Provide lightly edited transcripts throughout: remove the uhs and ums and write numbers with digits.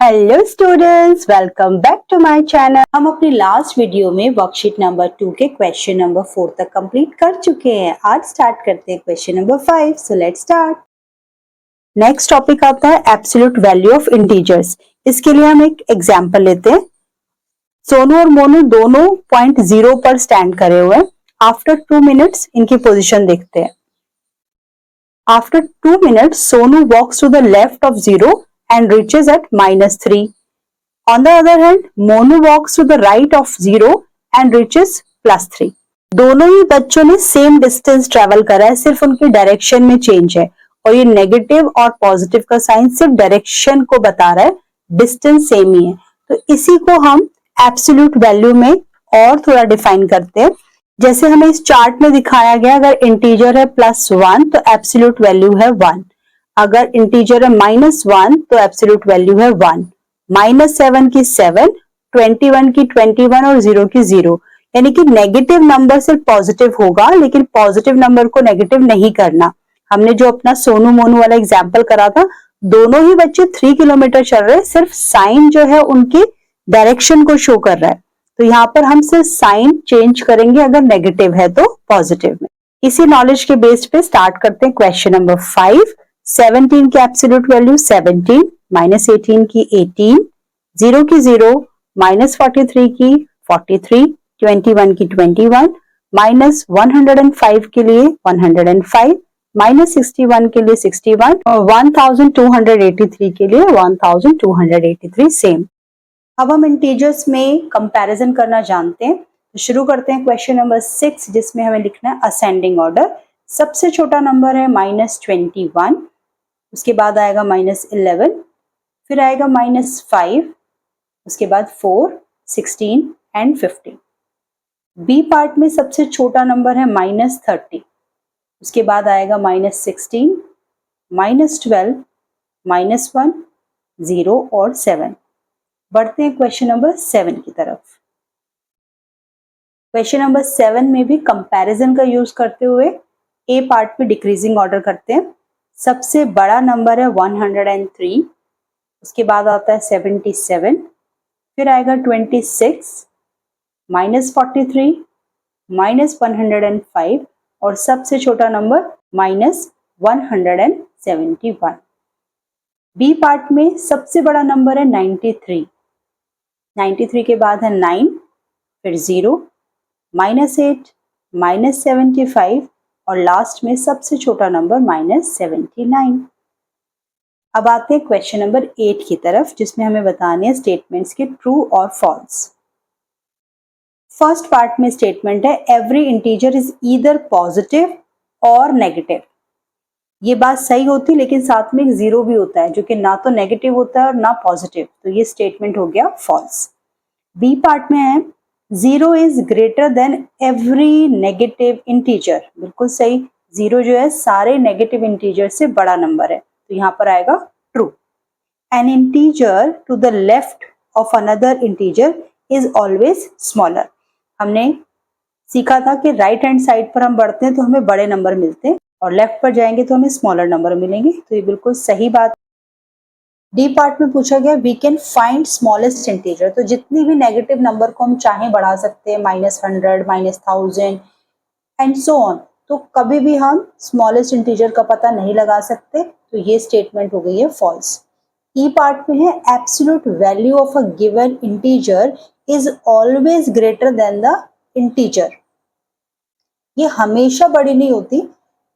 Hello students, welcome back to my channel. हम अपनी last video में वर्कशीट नंबर 2 के क्वेश्चन नंबर 4 तक कंप्लीट कर चुके हैं। आज स्टार्ट करते हैं question number 5। So let's start. Next topic आता है एब्सोल्यूट वैल्यू ऑफ इंटीजर्स। इसके लिए हम एक एग्जांपल लेते हैं। सोनू और मोनू दोनों पॉइंट 0 पर स्टैंड करे हुए हैं। आफ्टर 2 मिनट्स इनकी पोजिशन देखते हैं। After 2 minutes, Sonu walks to the left of 0 and reaches at -3. On the other hand, Monu walks to the right of 0 and reaches +3. दोनों ही बच्चों ने सेम डिस्टेंस ट्रेवल करा है, सिर्फ उनकी डायरेक्शन में चेंज है। और ये नेगेटिव और पॉजिटिव का साइन सिर्फ डायरेक्शन को बता रहा है, डिस्टेंस सेम ही है। तो इसी को हम एब्सोल्यूट वैल्यू में और थोड़ा डिफाइन करते हैं। जैसे हमें इस चार्ट में दिखाया गया, अगर इंटीजर है +1 तो एब्सोल्यूट वैल्यू है 1। अगर इंटीजर है -1 तो एब्सोल्यूट वैल्यू है 1। -7 की 7, 21 की 21 और 0 की 0। यानी कि नेगेटिव नंबर सिर्फ पॉजिटिव होगा, लेकिन पॉजिटिव नंबर को नेगेटिव नहीं करना। हमने जो अपना सोनू मोनू वाला एग्जाम्पल करा था, दोनों ही बच्चे 3 किलोमीटर चल रहे हैं, सिर्फ साइन जो है उनकी डायरेक्शन को शो कर रहा है। तो यहाँ पर हम सिर्फ साइन चेंज करेंगे, अगर नेगेटिव है तो पॉजिटिव में। इसी नॉलेज के बेस पे स्टार्ट करते हैं क्वेश्चन नंबर 5। 17 की एब्सोल्यूट वैल्यू 17, -18 की 18, 0 की 0, -43 की 43, 21 की 21, -105 के लिए 105, -61 के लिए 61 और 1283 के लिए 1283 सेम। अब हम इंटीजर्स में कंपैरिजन करना जानते हैं। तो शुरू करते हैं क्वेश्चन नंबर 6, जिसमें हमें लिखना है असेंडिंग ऑर्डर। सबसे छोटा नंबर है -21, उसके बाद आएगा -11, फिर आएगा -5, उसके बाद 4, 16 एंड 15। बी पार्ट में सबसे छोटा नंबर है -30, उसके बाद आएगा -16, -12, -1, 0 और 7। बढ़ते हैं क्वेश्चन नंबर 7 की तरफ। क्वेश्चन नंबर 7 में भी कंपैरिजन का यूज करते हुए ए पार्ट में डिक्रीजिंग ऑर्डर करते हैं। सबसे बड़ा नंबर है 103, उसके बाद आता है 77, फिर आएगा 26, -43, -105 और सबसे छोटा नंबर -171। बी पार्ट में सबसे बड़ा नंबर है 93, 93 के बाद है 9, फिर 0, -8, -75 और लास्ट में सबसे छोटा नंबर -79। अब आते हैं क्वेश्चन नंबर 8 की तरफ, जिसमें हमें बताने हैं स्टेटमेंट्स के ट्रू और फॉल्स। फर्स्ट पार्ट में स्टेटमेंट है every integer is either positive और नेगेटिव। ये बात सही होती, लेकिन साथ में एक 0 भी होता है, जो कि ना तो नेगेटिव होता है और ना पॉजिटिव। तो ये स्टेटमेंट हो गया फॉल्स। बी पार्ट में है 0 is greater than every negative integer. बिल्कुल सही, 0 जो है सारे नेगेटिव इंटीजर से बड़ा नंबर है, तो यहाँ पर आएगा true. An integer to the left of another integer is always smaller. हमने सीखा था कि राइट हैंड साइड पर हम बढ़ते हैं तो हमें बड़े नंबर मिलते हैं, और लेफ्ट पर जाएंगे तो हमें स्मॉलर नंबर मिलेंगे। तो ये बिल्कुल सही बात। डी पार्ट में पूछा गया we can find smallest integer. तो जितनी भी नेगेटिव नंबर को हम चाहें बढ़ा सकते हैं, -100, -1000 एंड सो ऑन। तो कभी भी हम स्मॉलेस्ट इंटीजर का पता नहीं लगा सकते। तो ये स्टेटमेंट हो गई है फॉल्स। ई पार्ट में है absolute value of a given integer is always greater than the integer. ये हमेशा बड़ी नहीं होती,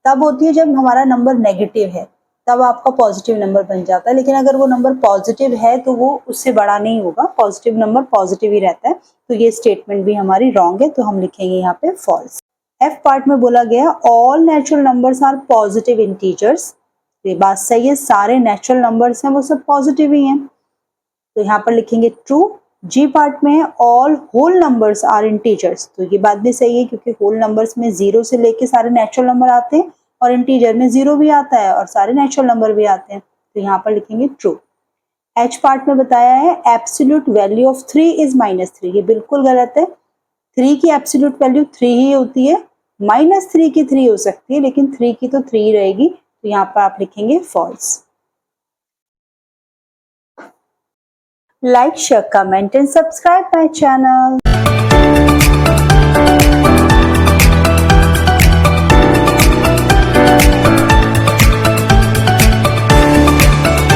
तब होती है जब हमारा नंबर नेगेटिव है, तब आपका पॉजिटिव नंबर बन जाता है। लेकिन अगर वो नंबर पॉजिटिव है तो वो उससे बड़ा नहीं होगा, पॉजिटिव नंबर पॉजिटिव ही रहता है। तो ये स्टेटमेंट भी हमारी रॉन्ग है, तो हम लिखेंगे यहाँ पे फॉल्स। एफ पार्ट में बोला गया all natural numbers are positive integers. ये बात सही है, सारे नेचुरल नंबर्स हैं वो सब पॉजिटिव ही हैं, तो यहाँ पर लिखेंगे ट्रू। जी पार्ट में है all whole numbers are integers. तो ये बात भी सही है, क्योंकि होल नंबर्स में 0 से लेके सारे नेचुरल नंबर आते हैं, और इंटीजर में 0 भी आता है और सारे नेचुरल नंबर भी आते हैं। तो यहाँ पर लिखेंगे ट्रू। एच पार्ट में बताया है एब्सोल्यूट वैल्यू ऑफ 3 इज -3। ये बिल्कुल गलत है। 3 की एब्सोल्यूट वैल्यू 3 ही होती है, -3 की 3 हो सकती है, लेकिन 3 की तो 3 रहेगी। तो यहाँ पर आप लिखेंगे false. Like, share, comment and subscribe my channel.